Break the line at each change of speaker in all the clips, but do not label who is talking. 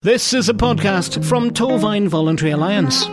This is a podcast from Torfaen Voluntary Alliance.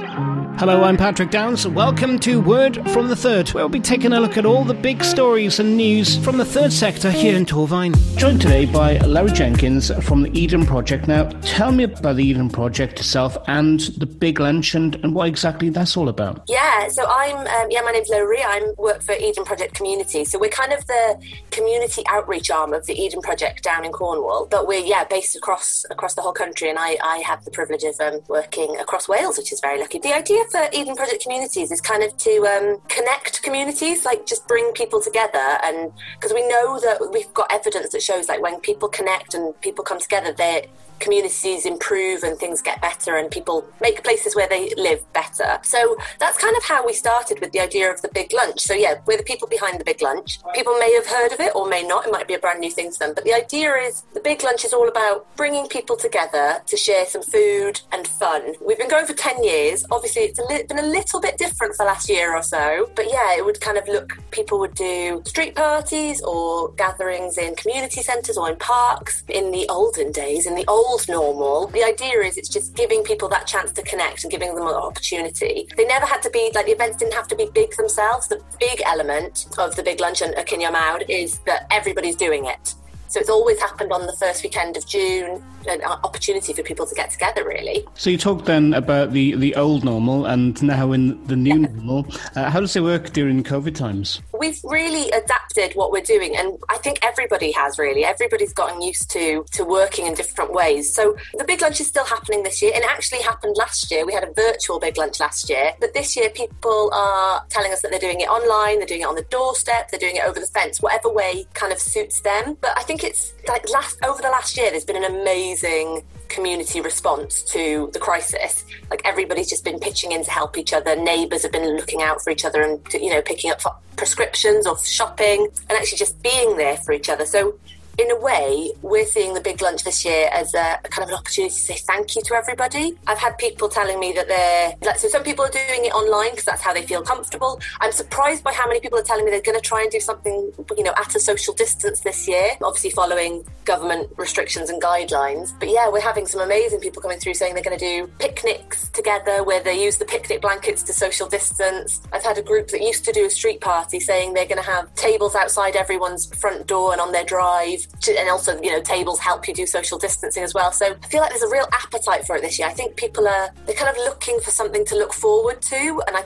Hello, I'm Patrick Downs. Welcome to Word from the Third, where we'll be taking a look at all the big stories and news from the third sector here in Torfaen. Joined today by Lowri James from the Eden Project. Now, tell me about the Eden Project itself and the big lunch and what exactly that's all about.
Yeah, so my name's Lowri. I work for Eden Project Community. So we're kind of the community outreach arm of the Eden Project down in Cornwall, but we're based across the whole country, and I have the privilege of working across Wales, which is very lucky. The idea for Eden Project Communities is kind of to connect communities, like just bring people together, and because we know that we've got evidence that shows like when people connect and people come together, their communities improve and things get better and people make places where they live better. So that's kind of how we started with the idea of the big lunch. So yeah, we're the people behind the big lunch. People may have heard of it or may not. It might be a brand new thing to them. But the idea is the big lunch is all about bringing people together to share some food and fun. We've been going for 10 years. Obviously, it's been a little bit different for the last year or so. But yeah, it would kind of people would do street parties or gatherings in community centres or in parks. In the olden days, in the old normal, the idea is it's just giving people that chance to connect and giving them an opportunity. They never had to be, like, the events didn't have to be big themselves. The big element of the big lunch and Cinio Mawr is that everybody's doing it. So it's always happened on the first weekend of June, an opportunity for people to get together, really.
So you talked then about the old normal and now in the new normal. How does it work during COVID times?
We've really adapted what we're doing, and I think everybody has, really. Everybody's gotten used to working in different ways. So the big lunch is still happening this year, and it actually happened last year. We had a virtual big lunch last year, but this year people are telling us that they're doing it online, they're doing it on the doorstep, they're doing it over the fence, whatever way kind of suits them. But I think it's like over the last year, there's been an amazing community response to the crisis. Like, everybody's just been pitching in to help each other. Neighbours have been looking out for each other and, picking up prescriptions or shopping and actually just being there for each other. So in a way, we're seeing the big lunch this year as a kind of an opportunity to say thank you to everybody. I've had people telling me that so some people are doing it online because that's how they feel comfortable. I'm surprised by how many people are telling me they're going to try and do something, at a social distance this year, obviously following government restrictions and guidelines. But yeah, we're having some amazing people coming through saying they're going to do picnics together where they use the picnic blankets to social distance. I've had a group that used to do a street party saying they're going to have tables outside everyone's front door and on their drive. And also, tables help you do social distancing as well. So I feel like there's a real appetite for it this year. I think people they're kind of looking for something to look forward to. And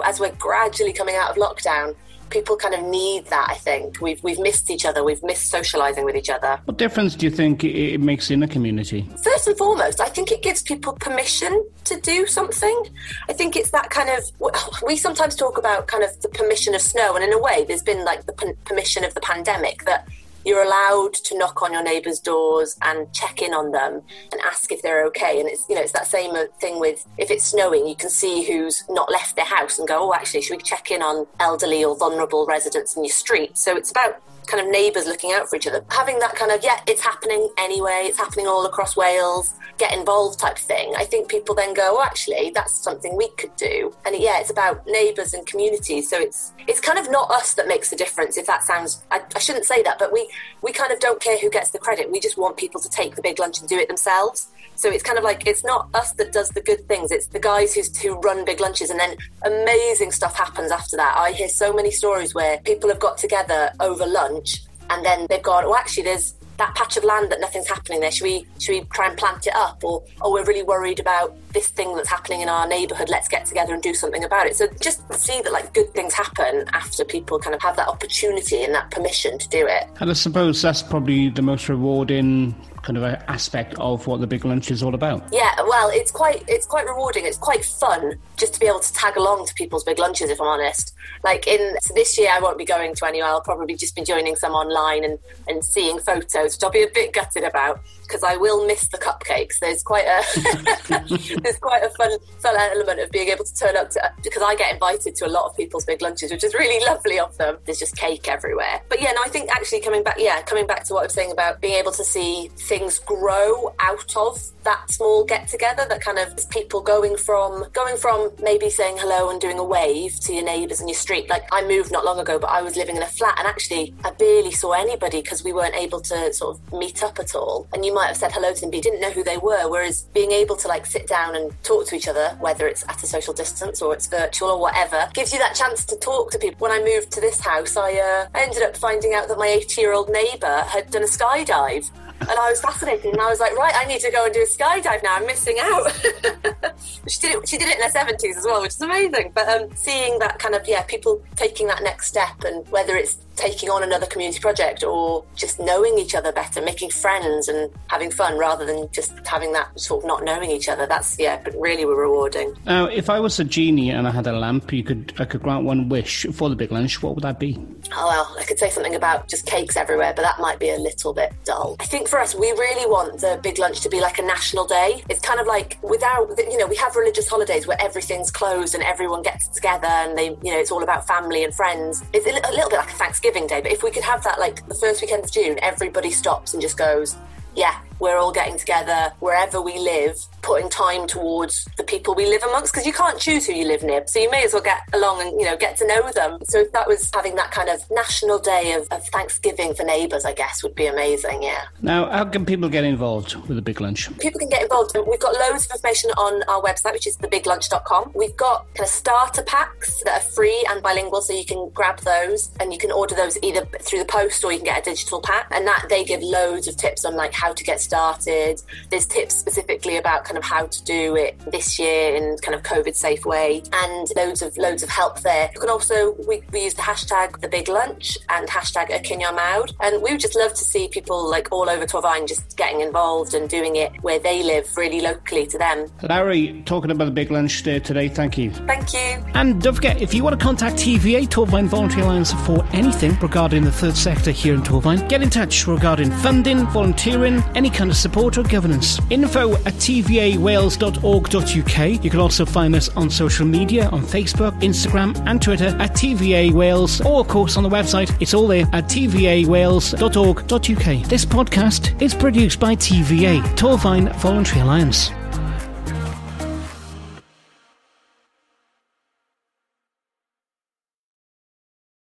as we're gradually coming out of lockdown, people kind of need that, I think. We've missed each other. We've missed socialising with each other.
What difference do you think it makes in a community?
First and foremost, I think it gives people permission to do something. I think it's that kind of... We sometimes talk about kind of the permission of snow, and in a way, there's been like the permission of the pandemic, that you're allowed to knock on your neighbours' doors and check in on them and ask if they're okay. And it's that same thing with, if it's snowing, you can see who's not left their house and go, oh, actually, should we check in on elderly or vulnerable residents in your street? So it's about kind of neighbours looking out for each other. Having that kind of, it's happening anyway, it's happening all across Wales, get involved type thing. I think people then go, oh, actually, that's something we could do. And it's about neighbours and communities. So it's kind of not us that makes the difference, if that sounds... I shouldn't say that, but we kind of don't care who gets the credit. We just want people to take the big lunch and do it themselves. So it's kind of like, it's not us that does the good things, it's the guys who run big lunches, and then amazing stuff happens after that. I hear so many stories where people have got together over lunch and then they've gone, oh, actually, there's that patch of land that nothing's happening there. Should we try and plant it up? Or, oh, we're really worried about this thing that's happening in our neighbourhood. Let's get together and do something about it. So just see that like good things happen after people kind of have that opportunity and that permission to do it.
And I suppose that's probably the most rewarding kind of aspect of what the big lunch is all about.
Yeah, well, it's quite rewarding. It's quite fun just to be able to tag along to people's big lunches, if I'm honest. So this year I won't be going to anywhere. I'll probably just be joining some online and seeing photos, which I'll be a bit gutted about because I will miss the cupcakes. There's quite a fun element of being able to turn up to, because I get invited to a lot of people's big lunches, which is really lovely of them. There's just cake everywhere. But yeah, no, I think actually coming back to what I was saying about being able to see things grow out of that small get together, that kind of people going from maybe saying hello and doing a wave to your neighbours in your street. Like, I moved not long ago, but I was living in a flat, and actually I barely saw anybody because we weren't able to sort of meet up at all. And you might have said hello to them, but you didn't know who they were. Whereas being able to like sit down and talk to each other, whether it's at a social distance or it's virtual or whatever, gives you that chance to talk to people. When I moved to this house, I ended up finding out that my 80-year-old neighbour had done a skydive. And I was fascinated, and I was like, right, I need to go and do a skydive now. I'm missing out. She did it in her 70s as well, which is amazing. But seeing that kind of, people taking that next step, and whether it's taking on another community project or just knowing each other better, making friends and having fun rather than just having that sort of not knowing each other, that's, but really rewarding.
Now, if I was a genie and I had a lamp, I could grant one wish for the big lunch, what would that be?
Oh, well, I could say something about just cakes everywhere, but that might be a little bit dull. I think for us, we really want the big lunch to be like a national day. It's kind of like we have religious holidays where everything's closed and everyone gets together and it's all about family and friends. It's a little bit like a Thanksgiving Day, but if we could have that like the first weekend of June, everybody stops and just goes, we're all getting together wherever we live, putting time towards the people we live amongst, because you can't choose who you live near, so you may as well get along and get to know them. So if that was having that kind of national day of Thanksgiving for neighbours, I guess would be amazing.
Now, how can people get involved with the big lunch?
People can get involved. We've got loads of information on our website, which is thebiglunch.com. We've got kind of starter packs that are free and bilingual, so you can grab those and you can order those either through the post or you can get a digital pack, and that they give loads of tips on like how to get started. There's tips specifically about kind of how to do it this year in kind of COVID safe way, and loads of help there. You can also, we use the hashtag the big lunch and hashtag Akinyamoud, and we would just love to see people like all over Torfaen just getting involved and doing it where they live, really locally to them.
Lowri, talking about the big lunch there today, thank you.
Thank you.
And don't forget, if you want to contact TVA, Torfaen Voluntary Alliance, for anything regarding the third sector here in Torfaen, get in touch regarding funding, volunteering, any kind of support or governance. info@tvawales.org.uk. You can also find us on social media on Facebook, Instagram and Twitter at TVA Wales, or of course on the website. It's all there at tvawales.org.uk. This podcast is produced by TVA, Torfaen Voluntary Alliance.